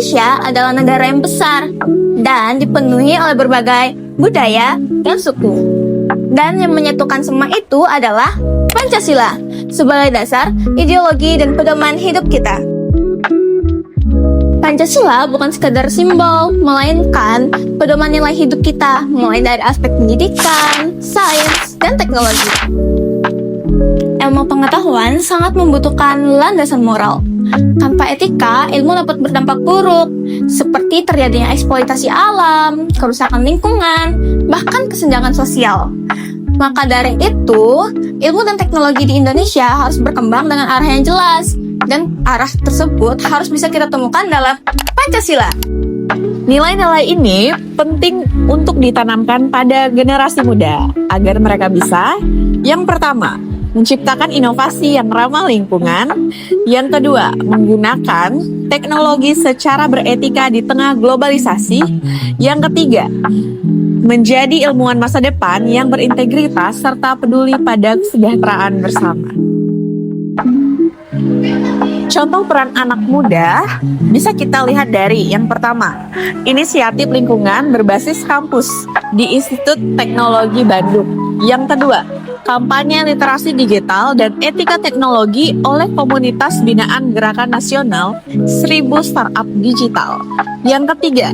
Indonesia adalah negara yang besar dan dipenuhi oleh berbagai budaya dan suku. Dan yang menyatukan semua itu adalah Pancasila sebagai dasar ideologi dan pedoman hidup kita. Pancasila bukan sekadar simbol, melainkan pedoman nilai hidup kita, mulai dari aspek pendidikan, sains, dan teknologi. Ilmu pengetahuan sangat membutuhkan landasan moral. Tanpa etika, ilmu dapat berdampak buruk, seperti terjadinya eksploitasi alam, kerusakan lingkungan, bahkan kesenjangan sosial. Maka dari itu, ilmu dan teknologi di Indonesia harus berkembang dengan arah yang jelas, dan arah tersebut harus bisa kita temukan dalam Pancasila. Nilai-nilai ini penting untuk ditanamkan pada generasi muda agar mereka bisa, yang pertama, menciptakan inovasi yang ramah lingkungan. Yang kedua, menggunakan teknologi secara beretika di tengah globalisasi. Yang ketiga, menjadi ilmuwan masa depan yang berintegritas serta peduli pada kesejahteraan bersama. Contoh peran anak muda bisa kita lihat dari yang pertama, inisiatif lingkungan berbasis kampus di Institut Teknologi Bandung. Yang kedua, kampanye literasi digital dan etika teknologi oleh komunitas binaan Gerakan Nasional 1000 Startup Digital. Yang ketiga,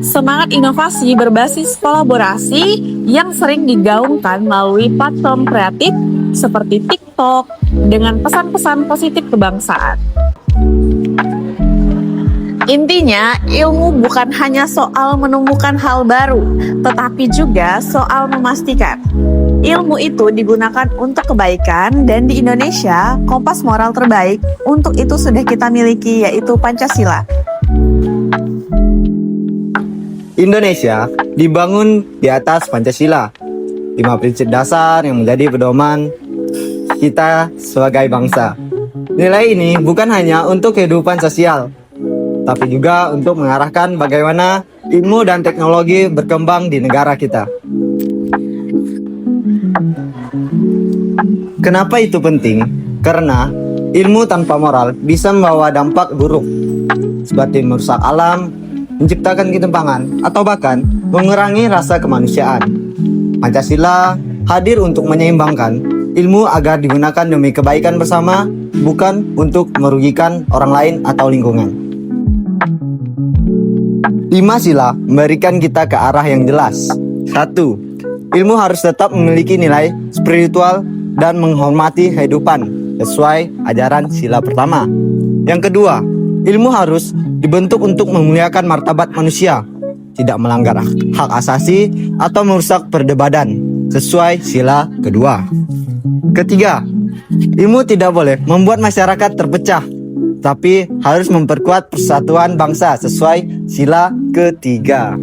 semangat inovasi berbasis kolaborasi yang sering digaungkan melalui platform kreatif seperti TikTok dengan pesan-pesan positif kebangsaan. Intinya, ilmu bukan hanya soal menemukan hal baru, tetapi juga soal memastikan ilmu itu digunakan untuk kebaikan, dan di Indonesia, kompas moral terbaik untuk itu sudah kita miliki, yaitu Pancasila. Indonesia dibangun di atas Pancasila, 5 prinsip dasar yang menjadi pedoman kita sebagai bangsa. Nilai ini bukan hanya untuk kehidupan sosial, tapi juga untuk mengarahkan bagaimana ilmu dan teknologi berkembang di negara kita. Kenapa itu penting? Karena ilmu tanpa moral bisa membawa dampak buruk, seperti merusak alam, menciptakan ketimpangan, atau bahkan mengurangi rasa kemanusiaan. Pancasila hadir untuk menyeimbangkan ilmu agar digunakan demi kebaikan bersama, bukan untuk merugikan orang lain atau lingkungan. 5 sila memberikan kita ke arah yang jelas. 1. Ilmu harus tetap memiliki nilai spiritual dan menghormati kehidupan sesuai ajaran sila pertama. Yang kedua, ilmu harus dibentuk untuk memuliakan martabat manusia, tidak melanggar hak asasi atau merusak perdebatan sesuai sila kedua. Ketiga, ilmu tidak boleh membuat masyarakat terpecah, tapi harus memperkuat persatuan bangsa sesuai sila ketiga.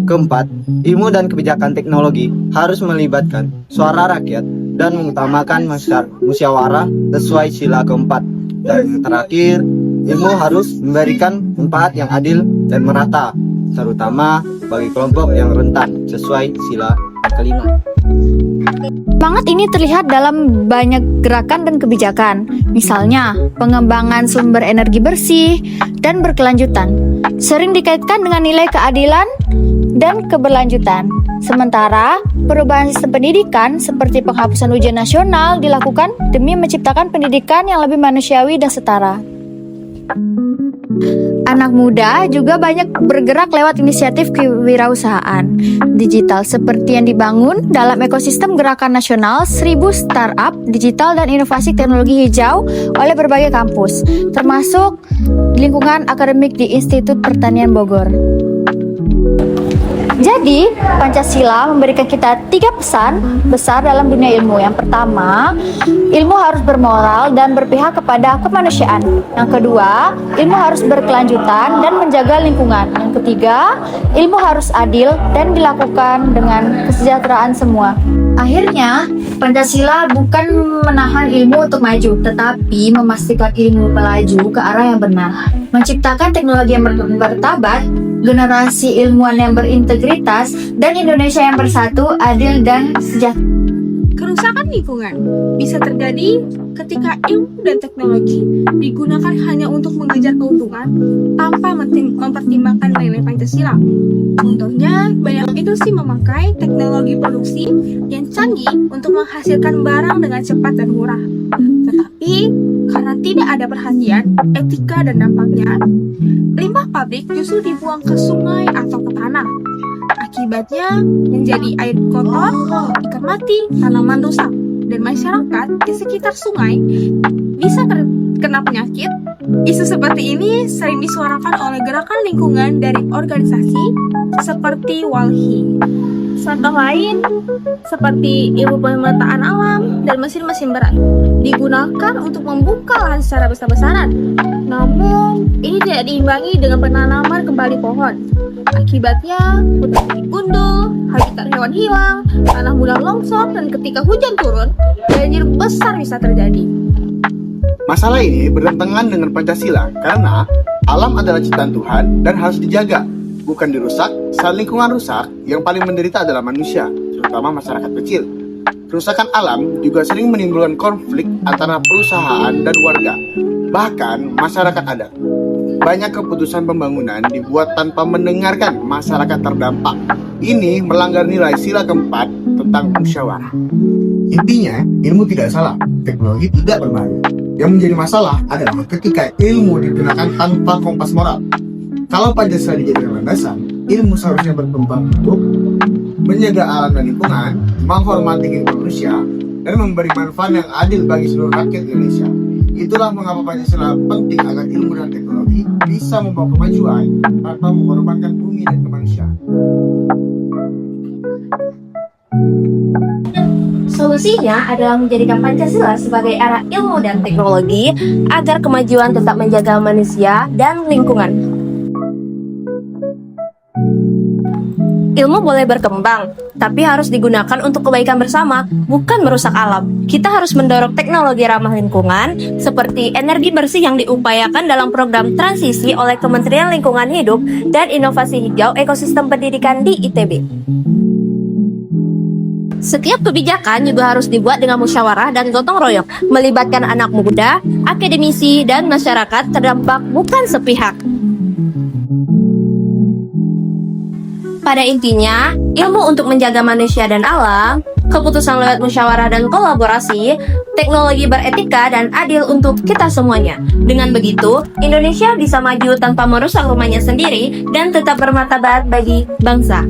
Keempat, ilmu dan kebijakan teknologi harus melibatkan suara rakyat dan mengutamakan musyawarah sesuai sila keempat. Dan yang terakhir, ilmu harus memberikan manfaat yang adil dan merata, terutama bagi kelompok yang rentan sesuai sila kelima. Semangat ini terlihat dalam banyak gerakan dan kebijakan, misalnya pengembangan sumber energi bersih dan berkelanjutan, sering dikaitkan dengan nilai keadilan dan keberlanjutan. Sementara, perubahan sistem pendidikan seperti penghapusan ujian nasional dilakukan demi menciptakan pendidikan yang lebih manusiawi dan setara. Anak muda juga banyak bergerak lewat inisiatif kewirausahaan digital seperti yang dibangun dalam ekosistem Gerakan Nasional 1000 Startup Digital dan Inovasi Teknologi Hijau oleh berbagai kampus, termasuk lingkungan akademik di Institut Pertanian Bogor. Jadi, Pancasila memberikan kita 3 pesan besar dalam dunia ilmu. Yang pertama, ilmu harus bermoral dan berpihak kepada kemanusiaan. Yang kedua, ilmu harus berkelanjutan dan menjaga lingkungan. Yang ketiga, ilmu harus adil dan dilakukan dengan kesejahteraan semua. Akhirnya, Pancasila bukan menahan ilmu untuk maju, tetapi memastikan ilmu melaju ke arah yang benar. Menciptakan teknologi yang bermartabat, generasi ilmuwan yang berintegritas, dan Indonesia yang bersatu, adil, dan sejahtera. Kerusakan lingkungan bisa terjadi ketika ilmu dan teknologi digunakan hanya untuk mengejar keuntungan tanpa mempertimbangkan nilai Pancasila. Contohnya, banyak industri memakai teknologi produksi yang canggih untuk menghasilkan barang dengan cepat dan murah. Tetapi, karena tidak ada perhatian, etika dan dampaknya, limbah pabrik justru dibuang ke sungai atau ke tanah. Akibatnya menjadi air kotor, ikan mati, tanaman rusak, dan masyarakat di sekitar sungai bisa terkena penyakit. Isu seperti ini sering disuarakan oleh gerakan lingkungan dari organisasi seperti WALHI. Contoh lain seperti ilmu pemetaan alam dan mesin-mesin berat digunakan untuk membuka lahan secara besar-besaran. Namun, ini tidak diimbangi dengan penanaman kembali pohon. Akibatnya, hutan gundul, habitat hewan hilang, tanah mudah longsor, dan ketika hujan turun, banjir besar bisa terjadi. Masalah ini bertentangan dengan Pancasila karena alam adalah ciptaan Tuhan dan harus dijaga, bukan dirusak. Saat lingkungan rusak, yang paling menderita adalah manusia, terutama masyarakat kecil. Kerusakan alam juga sering menimbulkan konflik antara perusahaan dan warga, bahkan masyarakat adat. Banyak keputusan pembangunan dibuat tanpa mendengarkan masyarakat terdampak. Ini melanggar nilai sila keempat tentang musyawarah. Intinya, ilmu tidak salah, teknologi tidak berbahaya. Yang menjadi masalah adalah ketika ilmu digunakan tanpa kompas moral. Kalau Pancasila dijadikan landasan, ilmu seharusnya berkembang untuk menjaga alam dan lingkungan, menghormati kehidupan manusia, dan memberi manfaat yang adil bagi seluruh rakyat Indonesia. Itulah mengapa Pancasila penting agar ilmu dan teknologi bisa membawa kemajuan tanpa mengorbankan bumi dan kemanusiaan. Solusinya adalah menjadikan Pancasila sebagai era ilmu dan teknologi agar kemajuan tetap menjaga manusia dan lingkungan. Ilmu boleh berkembang, tapi harus digunakan untuk kebaikan bersama, bukan merusak alam. Kita harus mendorong teknologi ramah lingkungan, seperti energi bersih yang diupayakan dalam program transisi oleh Kementerian Lingkungan Hidup dan Inovasi Hijau Ekosistem Pendidikan di ITB. Setiap kebijakan juga harus dibuat dengan musyawarah dan gotong royong, melibatkan anak muda, akademisi, dan masyarakat terdampak, bukan sepihak. Pada intinya, ilmu untuk menjaga manusia dan alam, keputusan lewat musyawarah dan kolaborasi, teknologi beretika dan adil untuk kita semuanya. Dengan begitu, Indonesia bisa maju tanpa merusak rumahnya sendiri dan tetap bermartabat bagi bangsa.